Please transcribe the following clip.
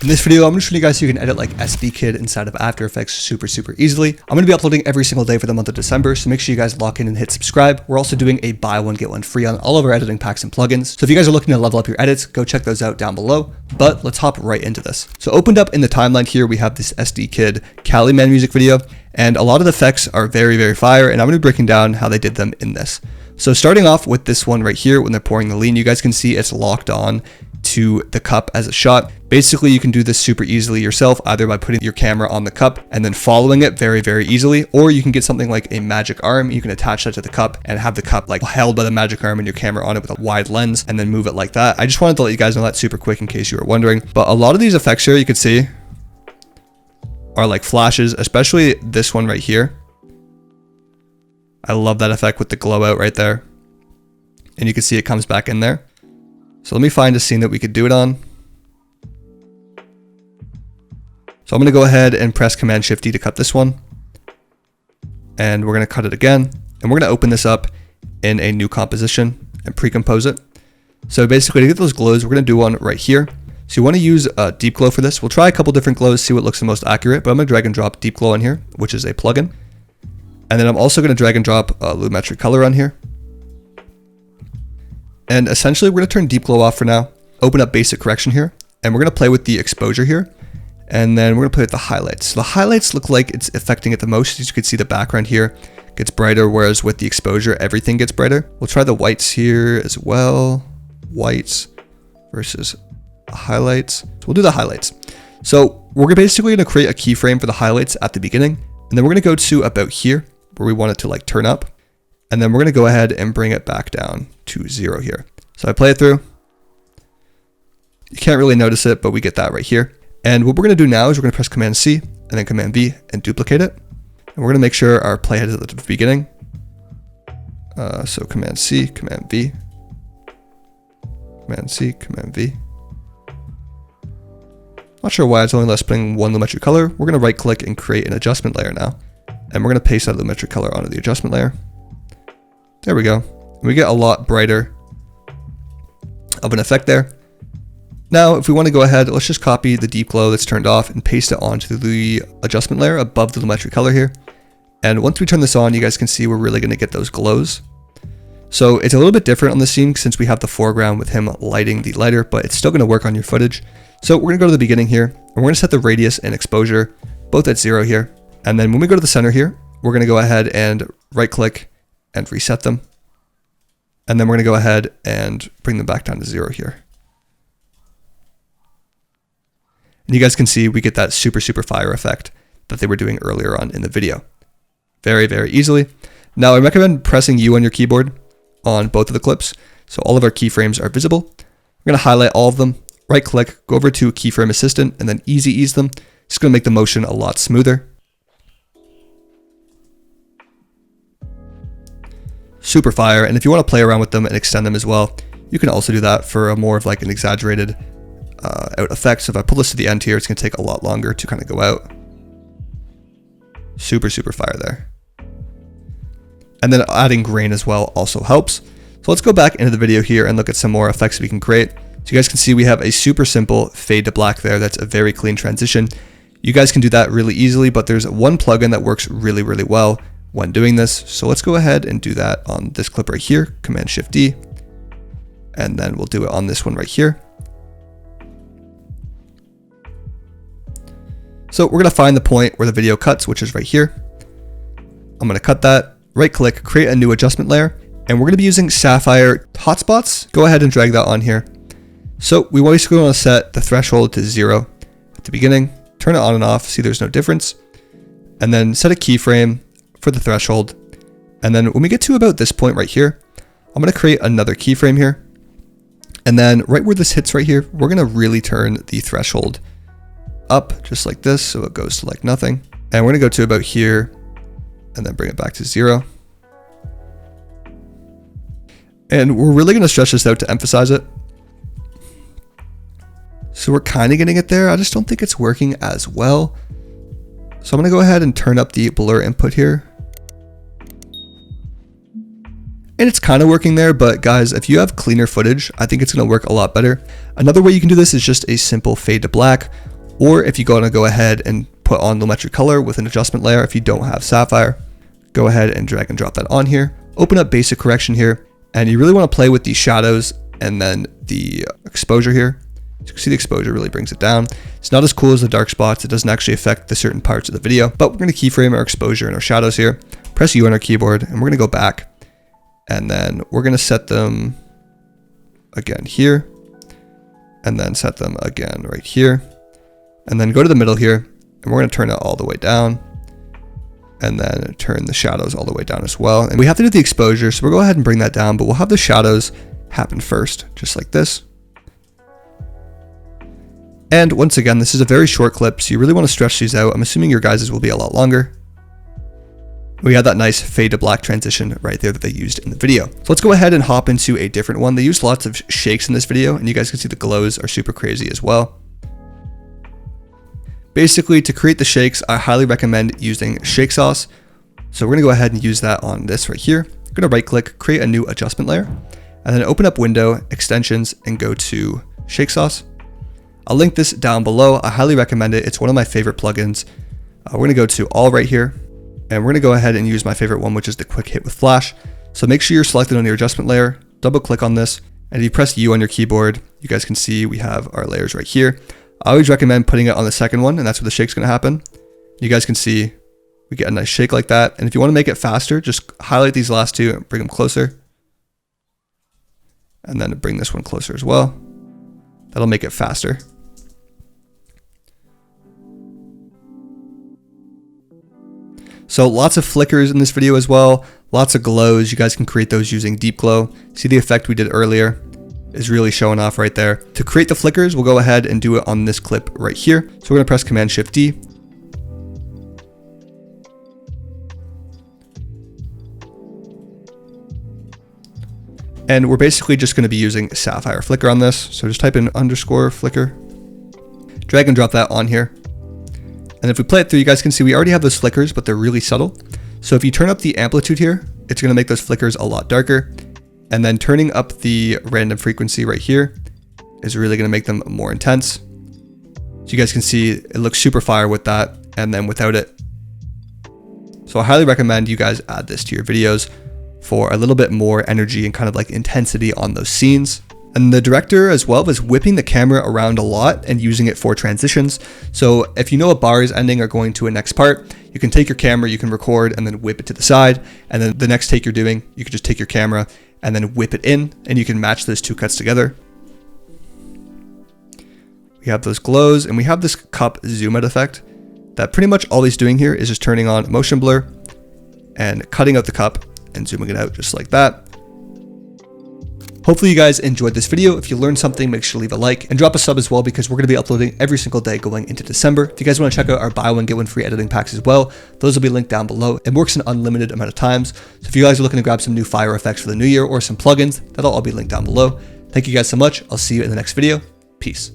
In this video, I'm going to show you guys how you can edit like EsDeeKid inside of After Effects super easily. I'm going to be uploading every single day for the month of December, so make sure you guys lock in and hit subscribe. We're also doing a buy one, get one free on all of our editing packs and plugins. So if you guys are looking to level up your edits, go check those out down below. But let's hop right into this. So opened up in the timeline here, we have this EsDeeKid Cali Man music video, and a lot of the effects are very fire, and I'm going to be breaking down how they did them in this. So starting off with this one right here, when they're pouring the lean, you guys can see it's locked on to the cup as a shot. Basically, you can do this super easily yourself, either by putting your camera on the cup and then following it very easily, or you can get something like a magic arm. You can attach that to the cup and have the cup like held by the magic arm and your camera on it with a wide lens and then move it like that. I just wanted to let you guys know that super quick in case you were wondering. But a lot of these effects here, you can see, are like flashes, especially this one right here. I love that effect with the glow out right there. And you can see it comes back in there. So let me find a scene that we could do it on. So I'm going to go ahead and press Command-Shift-D to cut this one. And we're going to cut it again. And we're going to open this up in a new composition and pre-compose it. So basically to get those glows, we're going to do one right here. So you want to use a deep glow for this. We'll try a couple different glows, see what looks the most accurate, but I'm going to drag and drop deep glow on here, which is a plugin. And then I'm also going to drag and drop Lumetri Color on here. And essentially we're going to turn deep glow off for now, open up basic correction here, and we're going to play with the exposure here. And then we're going to play with the highlights. So the highlights look like it's affecting it the most. As you can see, the background here gets brighter, whereas with the exposure, everything gets brighter. We'll try the whites here as well. Whites versus highlights. So we'll do the highlights. So we're basically going to create a keyframe for the highlights at the beginning. And then we're going to go to about here where we want it to like turn up. And then we're going to go ahead and bring it back down to 0 here. So I play it through. You can't really notice it, but we get that right here. And what we're going to do now is we're going to press Command-C and then Command-V and duplicate it. And we're going to make sure our playhead is at the beginning. So Command-C, Command-V, Command-C, Command-V. Not sure why it's only less putting one Lumetri Color. We're going to right click and create an adjustment layer now. And we're going to paste that Lumetri Color onto the adjustment layer. There we go. And we get a lot brighter of an effect there. Now, if we want to go ahead, let's just copy the deep glow that's turned off and paste it onto the adjustment layer above the Lumetri Color here. And once we turn this on, you guys can see we're really going to get those glows. So it's a little bit different on the scene since we have the foreground with him lighting the lighter, but it's still going to work on your footage. So we're going to go to the beginning here, and we're going to set the radius and exposure both at 0 here. And then when we go to the center here, we're going to go ahead and right click and reset them. And then we're going to go ahead and bring them back down to 0 here. And you guys can see we get that super fire effect that they were doing earlier on in the video. Very easily. Now I recommend pressing U on your keyboard on both of the clips. So all of our keyframes are visible. We're going to highlight all of them, right click, go over to Keyframe Assistant, and then easy ease them. It's going to make the motion a lot smoother. Super fire. And if you want to play around with them and extend them as well, you can also do that for a more of like an exaggerated out effect. So if I pull this to the end here, it's going to take a lot longer to kind of go out. Super fire there. And then adding grain as well also helps. So let's go back into the video here and look at some more effects we can create. So you guys can see we have a super simple fade to black there. That's a very clean transition. You guys can do that really easily, but there's one plugin that works really well when doing this. So let's go ahead and do that on this clip right here, Command-Shift-D, and then we'll do it on this one right here. So we're going to find the point where the video cuts, which is right here. I'm going to cut that, right click, create a new adjustment layer, and we're going to be using Sapphire Hotspots. Go ahead and drag that on here. So we basically want to set the threshold to 0 at the beginning, turn it on and off, see there's no difference, and then set a keyframe for the threshold. And then when we get to about this point right here, I'm going to create another keyframe here. And then right where this hits right here, we're going to really turn the threshold up just like this. So it goes to like nothing. And we're going to go to about here and then bring it back to 0. And we're really going to stretch this out to emphasize it. So we're kind of getting it there. I just don't think it's working as well. So I'm going to go ahead and turn up the blur input here. And it's kind of working there, but guys, if you have cleaner footage, I think it's going to work a lot better. Another way you can do this is just a simple fade to black, Or if you want to go ahead and put on Lumetri Color with an adjustment layer, if you don't have Sapphire, go ahead and drag and drop that on here. Open up basic correction here, and you really want to play with the shadows and then the exposure here. So you can see the exposure really brings it down. It's not as cool as the dark spots. It doesn't actually affect the certain parts of the video, but we're going to keyframe our exposure and our shadows here. Press U on our keyboard, and we're going to go back, and then we're going to set them again here, and then set them again right here, and then go to the middle here, and we're going to turn it all the way down, and then turn the shadows all the way down as well. And we have to do the exposure, so we'll go ahead and bring that down, but we'll have the shadows happen first, just like this. And once again, this is a very short clip, so you really want to stretch these out. I'm assuming your guys's will be a lot longer. We have that nice fade to black transition right there that they used in the video. So let's go ahead and hop into a different one. They used lots of shakes in this video, and you guys can see the glows are super crazy as well. Basically, to create the shakes, I highly recommend using shake sauce. So we're gonna go ahead and use that on this right here. I'm gonna right click, create a new adjustment layer, and then open up window, extensions, and go to shake sauce. I'll link this down below. I highly recommend it. It's one of my favorite plugins. We're gonna go to all right here, and we're gonna go ahead and use my favorite one, which is the quick hit with flash. So make sure you're selected on your adjustment layer, double click on this, and if you press U on your keyboard, you guys can see we have our layers right here. I always recommend putting it on the second one, and that's where the shake's gonna happen. You guys can see we get a nice shake like that. And if you wanna make it faster, just highlight these last two and bring them closer. And then bring this one closer as well. That'll make it faster. So lots of flickers in this video as well, lots of glows. You guys can create those using deep glow. See the effect we did earlier is really showing off right there. To create the flickers, we'll go ahead and do it on this clip right here. So we're gonna press Command Shift D. And we're basically just gonna be using Sapphire Flicker on this. So just type in underscore flicker, drag and drop that on here. And if we play it through, you guys can see we already have those flickers, but they're really subtle. So if you turn up the amplitude here, it's gonna make those flickers a lot darker. And then turning up the random frequency right here is really gonna make them more intense. So you guys can see it looks super fire with that, and then without it. So I highly recommend you guys add this to your videos for a little bit more energy and kind of like intensity on those scenes. And the director as well was whipping the camera around a lot and using it for transitions. So if you know a bar is ending or going to a next part, you can take your camera, you can record and then whip it to the side. And then the next take you're doing, you can just take your camera and then whip it in, and you can match those two cuts together. We have those glows, and we have this cup zoom out effect that pretty much all he's doing here is just turning on motion blur and cutting out the cup and zooming it out just like that. Hopefully you guys enjoyed this video. If you learned something, make sure to leave a like and drop a sub as well, because we're going to be uploading every single day going into December. If you guys want to check out our buy one, get one free editing packs as well, those will be linked down below. It works an unlimited amount of times. So if you guys are looking to grab some new fire effects for the new year or some plugins, that'll all be linked down below. Thank you guys so much. I'll see you in the next video. Peace.